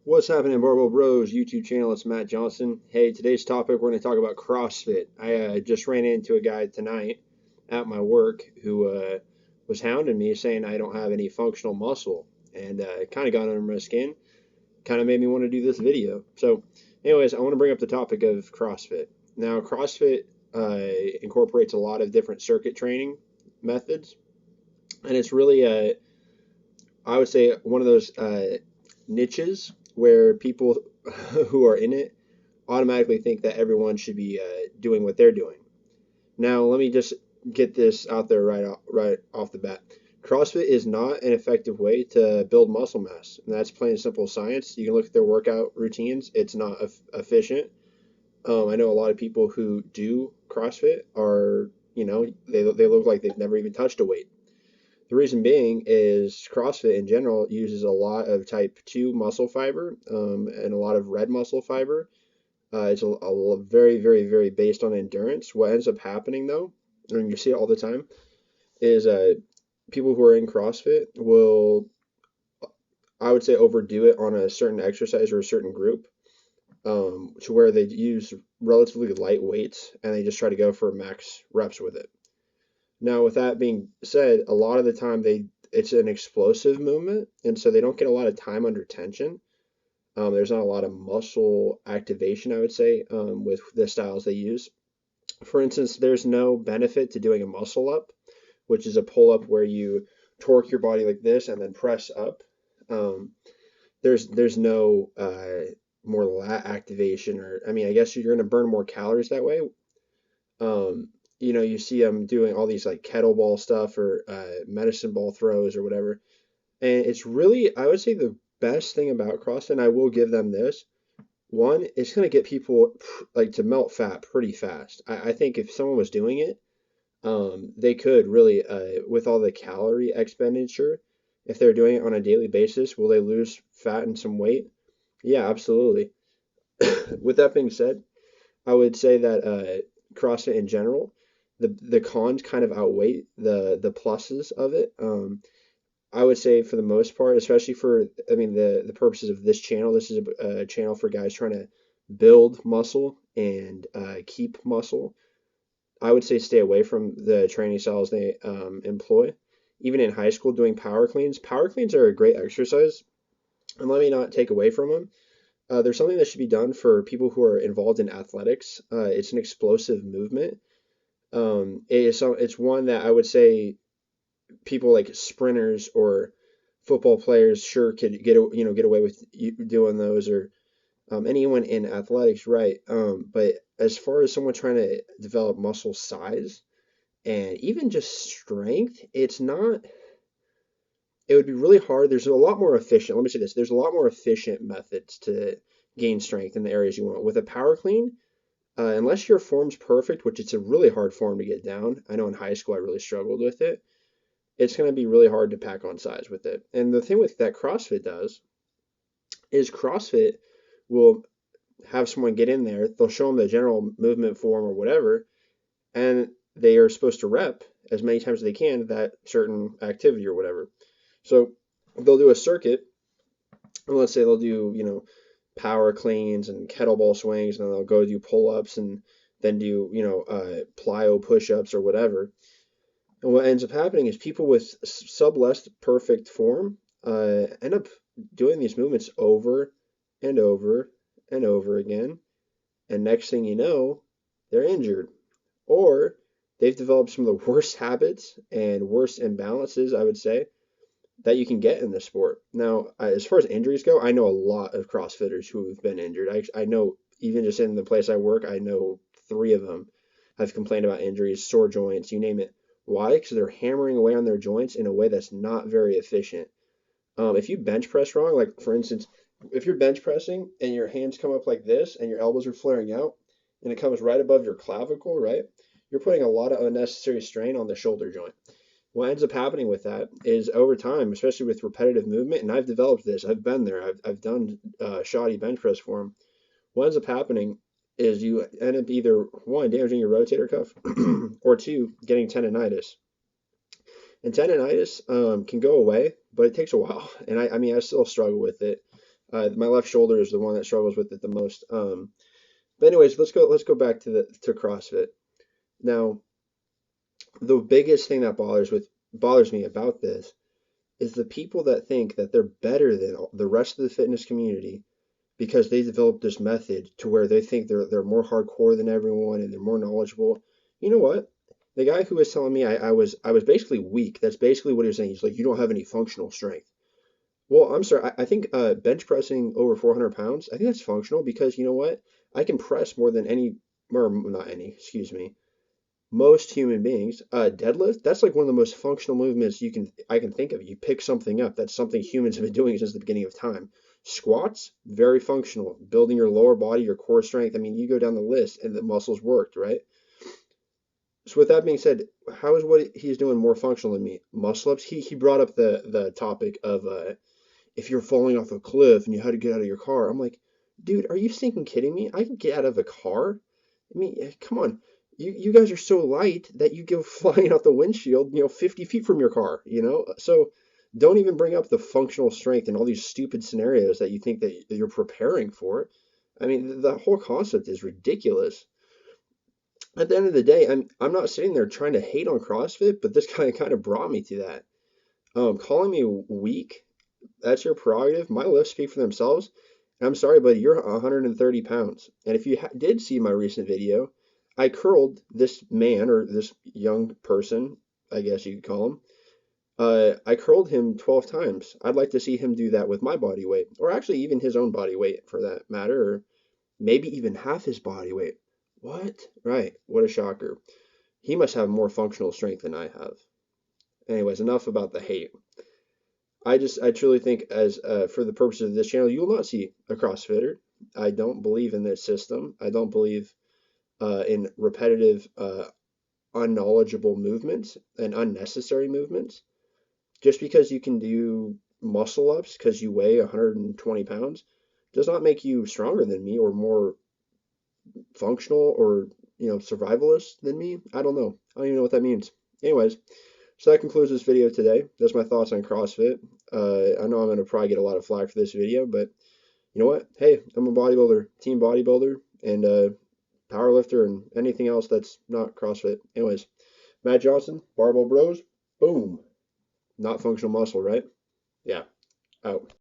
What's happening, Barbell Bros YouTube channel? It's Matt Johnson. Hey, today's topic, we're going to talk about CrossFit. I just ran into a guy tonight at my work who was hounding me saying I don't have any functional muscle, and it kind of got under my skin. Kind of made me want to do this video. So, anyways, I want to bring up the topic of CrossFit. Now, CrossFit incorporates a lot of different circuit training methods, and it's really I would say one of those niches where people who are in it automatically think that everyone should be doing what they're doing. Now, let me just get this out there right off the bat. CrossFit is not an effective way to build muscle mass, and that's plain and simple science. You can look at their workout routines; it's not efficient. I know a lot of people who do CrossFit are, they look like they've never even touched a weight. The reason being is CrossFit in general uses a lot of type 2 muscle fiber and a lot of red muscle fiber. It's a very, very, very based on endurance. What ends up happening though, and you see it all the time, is people who are in CrossFit will, I would say, overdo it on a certain exercise or a certain group to where they use relatively light weights and they just try to go for max reps with it. Now, with that being said, a lot of the time it's an explosive movement, and so they don't get a lot of time under tension. There's not a lot of muscle activation, I would say, with the styles they use. For instance, there's no benefit to doing a muscle up, which is a pull up where you torque your body like this and then press up. There's no more lat activation, or I mean, I guess you're going to burn more calories that way. You see them doing all these like kettlebell stuff or medicine ball throws or whatever. And it's really, I would say, the best thing about CrossFit, and I will give them this. One, it's going to get people like to melt fat pretty fast. I think if someone was doing it, they could really, with all the calorie expenditure, if they're doing it on a daily basis, will they lose fat and some weight? Yeah, absolutely. With that being said, I would say that CrossFit in general, the cons kind of outweigh the pluses of it. I would say for the most part, especially for I mean the purposes of this channel, this is a channel for guys trying to build muscle and keep muscle. I would say stay away from the training styles they employ. Even in high school, doing power cleans. Power cleans are a great exercise, and let me not take away from them. There's something that should be done for people who are involved in athletics. It's an explosive movement. It's one that I would say people like sprinters or football players sure could get away with doing those, or anyone in athletics, right? But as far as someone trying to develop muscle size and even just strength, it's not. It would be really hard. There's a lot more efficient. Let me say this: there's a lot more efficient methods to gain strength in the areas you want. With a power clean, unless your form's perfect, which it's a really hard form to get down. I know in high school I really struggled with it. It's going to be really hard to pack on size with it. And the thing with that CrossFit does is CrossFit will have someone get in there, they'll show them the general movement form or whatever, and they are supposed to rep as many times as they can that certain activity or whatever. So they'll do a circuit, and let's say they'll do, power cleans and kettlebell swings, and then they'll go do pull-ups and then do, plyo push-ups or whatever. And what ends up happening is people with less perfect form end up doing these movements over and over and over again. And next thing you know, they're injured. Or they've developed some of the worst habits and worst imbalances, I would say, that you can get in the sport. Now, as far as injuries go, I know a lot of CrossFitters who have been injured. I know even just in the place I work, I know 3 of them have complained about injuries, sore joints, you name it. Why? Because they're hammering away on their joints in a way that's not very efficient. If you bench press wrong, like for instance, if you're bench pressing and your hands come up like this and your elbows are flaring out and it comes right above your clavicle, right? You're putting a lot of unnecessary strain on the shoulder joint. What ends up happening with that is over time, especially with repetitive movement, and I've developed this, I've been there, I've done shoddy bench press form. What ends up happening is you end up either, 1, damaging your rotator cuff, or 2, getting tendonitis. And tendonitis can go away, but it takes a while. And I mean, I still struggle with it. My left shoulder is the one that struggles with it the most. But anyways, let's go back to the to CrossFit. Now, the biggest thing that bothers me about this is the people that think that they're better than the rest of the fitness community because they developed this method to where they think they're more hardcore than everyone and they're more knowledgeable. You know what? The guy who was telling me I was basically weak. That's basically what he was saying. He's like, you don't have any functional strength. Well, I'm sorry. I think bench pressing over 400 pounds, I think that's functional because you know what? I can press more than any, or not any, excuse me, most human beings. Deadlift, that's like one of the most functional movements I can think of. You pick something up. That's something humans have been doing since the beginning of time. Squats, very functional. Building your lower body, your core strength. I mean, you go down the list and the muscles worked, right? So with that being said, how is what he's doing more functional than me? Muscle ups. He brought up the topic of if you're falling off a cliff and you had to get out of your car. I'm like, dude, are you stinking kidding me? I can get out of a car. I mean, come on. You guys are so light that you go flying out the windshield, 50 feet from your car, So don't even bring up the functional strength and all these stupid scenarios that you think that you're preparing for. I mean, the whole concept is ridiculous. At the end of the day, I'm not sitting there trying to hate on CrossFit, but this guy kind of brought me to that. Calling me weak, that's your prerogative. My lifts speak for themselves. And I'm sorry, but you're 130 pounds. And if you did see my recent video, I curled this man or this young person, I guess you could call him. I curled him 12 times. I'd like to see him do that with my body weight, or actually even his own body weight for that matter, or maybe even half his body weight. What? Right. What a shocker. He must have more functional strength than I have. Anyways, enough about the hate. I truly think as for the purposes of this channel, you will not see a CrossFitter. I don't believe in this system. I don't believe in repetitive, unknowledgeable movements and unnecessary movements. Just because you can do muscle ups because you weigh 120 pounds does not make you stronger than me or more functional or survivalist than me. I don't know. I don't even know what that means. Anyways, so that concludes this video today. That's my thoughts on CrossFit. I know I'm going to probably get a lot of flack for this video, but you know what? Hey, I'm a bodybuilder, team bodybuilder, and power lifter, and anything else that's not CrossFit. Anyways, Matt Johnson, Barbell Bros. Boom. Not functional muscle, right? Yeah. Out.